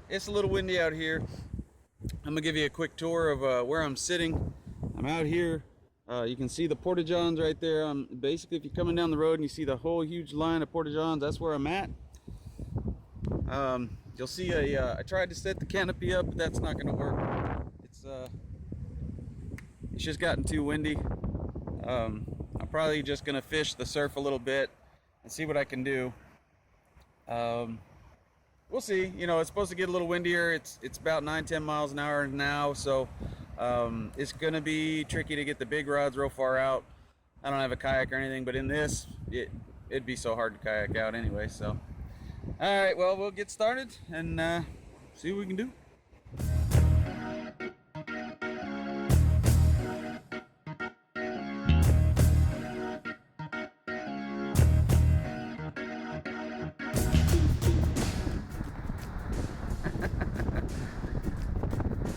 It's a little windy out here. I'm gonna give you a quick tour of where I'm sitting. I'm out here. You can see the porta-johns right there. Basically, if you're coming down the road and you see the whole huge line of porta-johns, that's where I'm at. You'll see I tried to set the canopy up, but that's not gonna work. It's just gotten too windy. I'm probably just gonna fish the surf a little bit and see what I can do. We'll see. You know, it's supposed to get a little windier. It's about 9-10 miles an hour now, so it's gonna be tricky to get the big rods real far out. I don't have a kayak or anything, but in this, it'd be so hard to kayak out anyway. So, all right, well, we'll get started and see what we can do.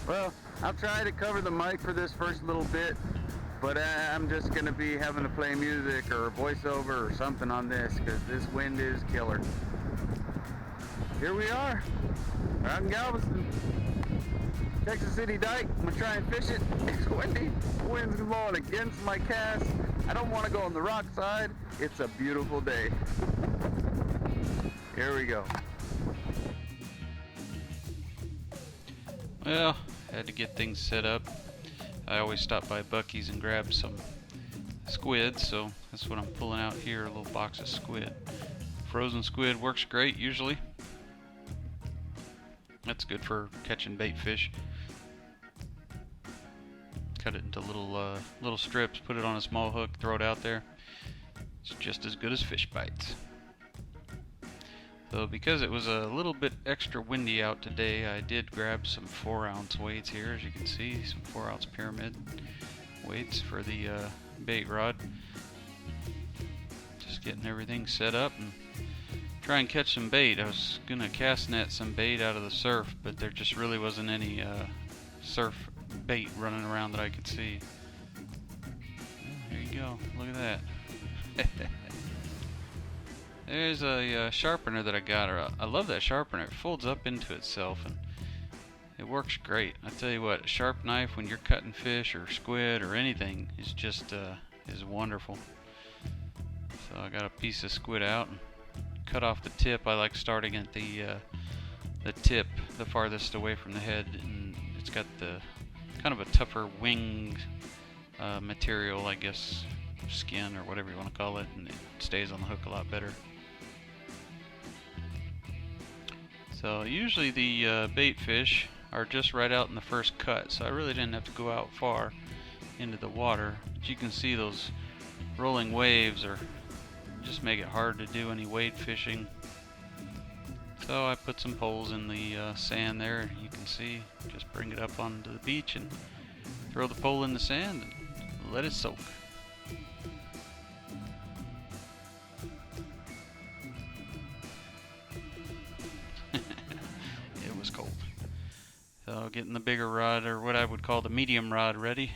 Well, I'll try to cover the mic for this first little bit, but I'm just going to be having to play music or voiceover or something on this because this wind is killer. Here we are, out in Galveston, Texas City Dike. I'm going to try and fish it. It's windy, the wind's blowing against my cast. I don't want to go on the rock side. It's a beautiful day. Here we go. Well, had to get things set up. I always stop by Buc-ee's and grab some squid, so that's what I'm pulling out here, a little box of squid. Frozen squid works great usually. That's good for catching bait fish. Cut it into little strips, put it on a small hook, throw it out there. It's just as good as fish bites. So because it was a little bit extra windy out today, I did grab some 4-ounce weights here, as you can see, some 4-ounce pyramid weights for the bait rod. Just getting everything set up and try and catch some bait. I was gonna cast net some bait out of the surf, but there just really wasn't any surf bait running around that I could see. There you go, look at that. There's a sharpener that I got. I love that sharpener. It folds up into itself and it works great. I tell you what, a sharp knife when you're cutting fish or squid or anything is just is wonderful. So I got a piece of squid out and cut off the tip. I like starting at the tip, the farthest away from the head, and it's got the kind of a tougher wing material, I guess, skin or whatever you want to call it, and it stays on the hook a lot better. So usually the bait fish are just right out in the first cut, so I really didn't have to go out far into the water. But you can see those rolling waves or just make it hard to do any wade fishing. So I put some poles in the sand there. You can see, just bring it up onto the beach and throw the pole in the sand and let it soak. So getting the bigger rod, or what I would call the medium rod, ready.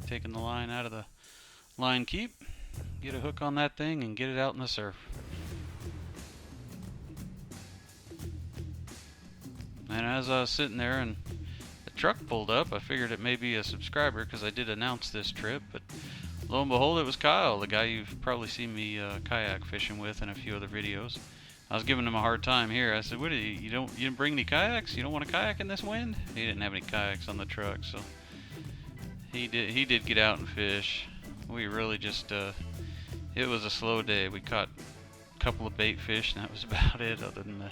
Taking the line out of the line keep, get a hook on that thing and get it out in the surf. And as I was sitting there and the truck pulled up, I figured it may be a subscriber because I did announce this trip, but lo and behold, it was Kyle, the guy you've probably seen me kayak fishing with in a few other videos. I was giving him a hard time here. I said, "What? You didn't bring any kayaks? You don't want to kayak in this wind?" He didn't have any kayaks on the truck, so he did get out and fish. We really just it was a slow day. We caught a couple of bait fish, and that was about it, other than the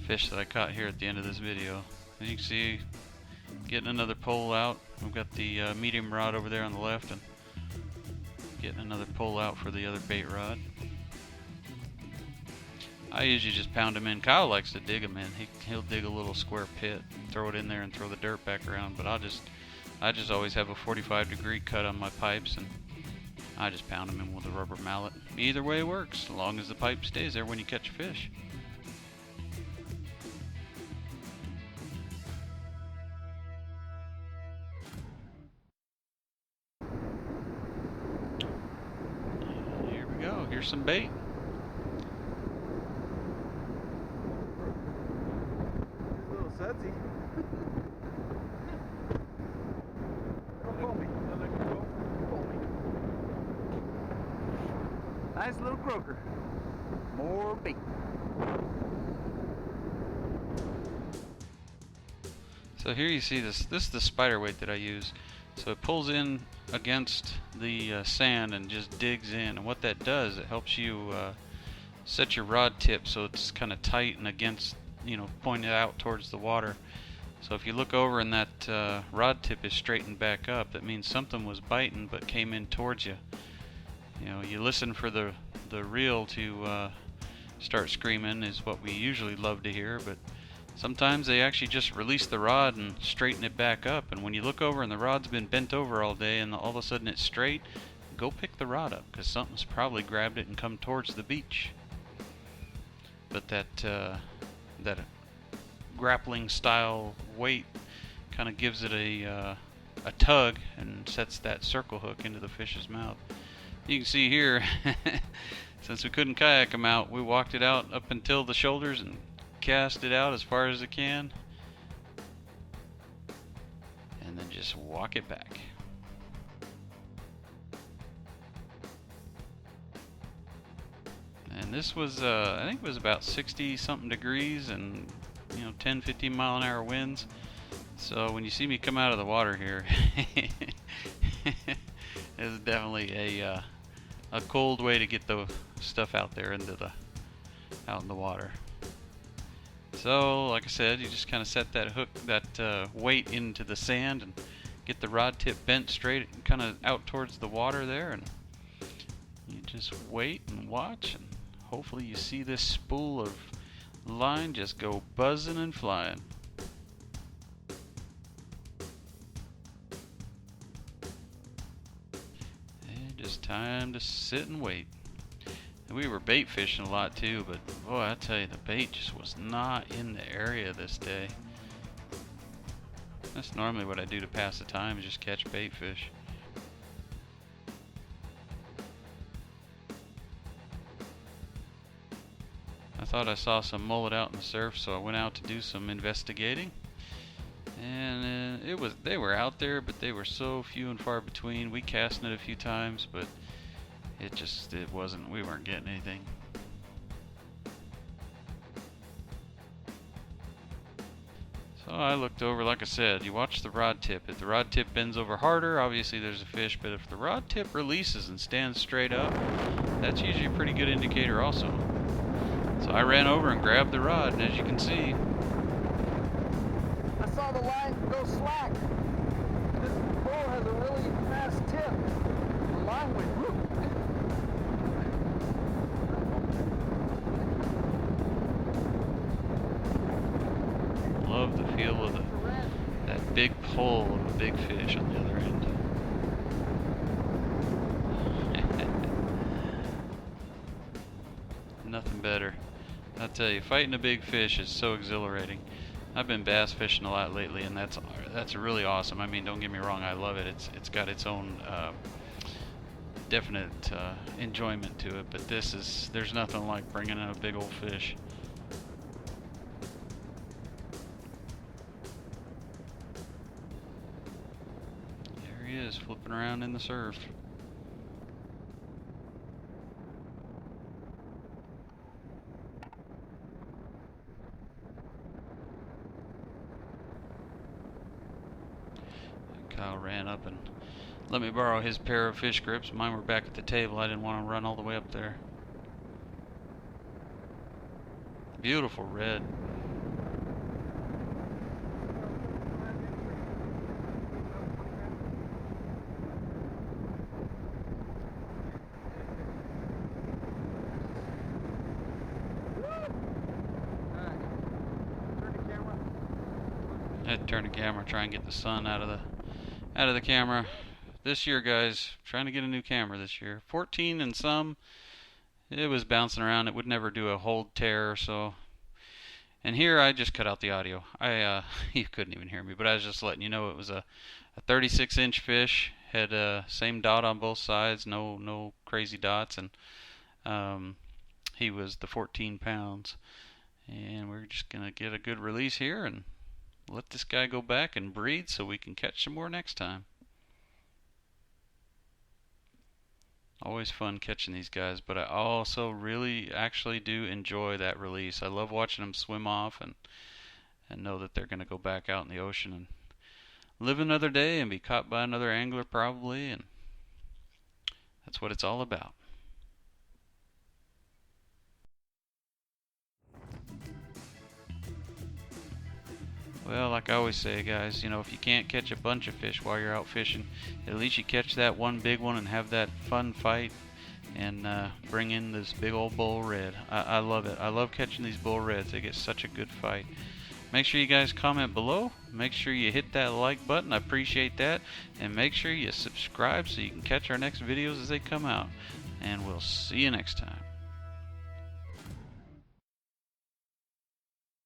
fish that I caught here at the end of this video. As you can see, getting another pole out. We've got the medium rod over there on the left, and getting another pole out for the other bait rod. I usually just pound them in. Kyle likes to dig them in. He'll dig a little square pit, throw it in there, and throw the dirt back around. But I just always have a 45-degree cut on my pipes, and I just pound them in with a rubber mallet. Either way works, as long as the pipe stays there when you catch a fish. Here we go. Here's some bait. sudsy. Pull me. Pull me. Nice little croaker. More bait. So here you see this is the spider weight that I use. So it pulls in against the sand and just digs in, and what that does, it helps you set your rod tip so it's kind of tight and against, you know, pointed out towards the water. So if you look over and that rod tip is straightened back up, that means something was biting but came in towards you. You know, you listen for the reel to start screaming is what we usually love to hear, but sometimes they actually just release the rod and straighten it back up. And when you look over and the rod's been bent over all day and all of a sudden it's straight, go pick the rod up, because something's probably grabbed it and come towards the beach. But that grappling style weight kind of gives it a tug and sets that circle hook into the fish's mouth. You can see here, since we couldn't kayak them out, we walked it out up until the shoulders and cast it out as far as it can, and then just walk it back. And this was I think it was about 60 something degrees and, you know, 10-15 mile an hour winds. So when you see me come out of the water here, it's definitely a cold way to get the stuff out there out in the water. So, like I said, you just kind of set that hook, that weight into the sand, and get the rod tip bent straight and kind of out towards the water there, and you just wait and watch, and hopefully you see this spool of line just go buzzing and flying. And just time to sit and wait. And we were bait fishing a lot too, but boy, I tell you, the bait just was not in the area this day. That's normally what I do to pass the time, is just catch bait fish. I thought I saw some mullet out in the surf, so I went out to do some investigating. And they were out there, but they were so few and far between. We cast it a few times, but we weren't getting anything. So I looked over, like I said, you watch the rod tip. If the rod tip bends over harder, obviously there's a fish, but if the rod tip releases and stands straight up, that's usually a pretty good indicator also. So I ran over and grabbed the rod, and as you can see, I saw the line go slack. This bull has a really fast tip. The line went whoop. love the feel of that big pull of a big fish on the other end. Nothing better. I'll tell you, fighting a big fish is so exhilarating. I've been bass fishing a lot lately, and that's really awesome. I mean, don't get me wrong, I love it. It's got its own definite enjoyment to it, but there's nothing like bringing in a big old fish. There he is, flipping around in the surf. Kyle ran up and let me borrow his pair of fish grips. Mine were back at the table. I didn't want to run all the way up there. Beautiful red. I had to turn the camera, try and get the sun out of the camera. This year, guys, trying to get a new camera this year. 14 and some, it was bouncing around. It would never do a hold tear or so. And here I just cut out the audio. You couldn't even hear me, but I was just letting you know it was a 36-inch fish. Had same dot on both sides, no crazy dots, and he was the 14 pounds. And we're just gonna get a good release here and let this guy go back and breed so we can catch some more next time. Always fun catching these guys, but I also really actually do enjoy that release. I love watching them swim off and know that they're going to go back out in the ocean and live another day and be caught by another angler probably, and that's what it's all about. Well, like I always say, guys, you know, if you can't catch a bunch of fish while you're out fishing, at least you catch that one big one and have that fun fight and bring in this big old bull red. I love it. I love catching these bull reds. They get such a good fight. Make sure you guys comment below. Make sure you hit that like button. I appreciate that. And make sure you subscribe so you can catch our next videos as they come out. And we'll see you next time.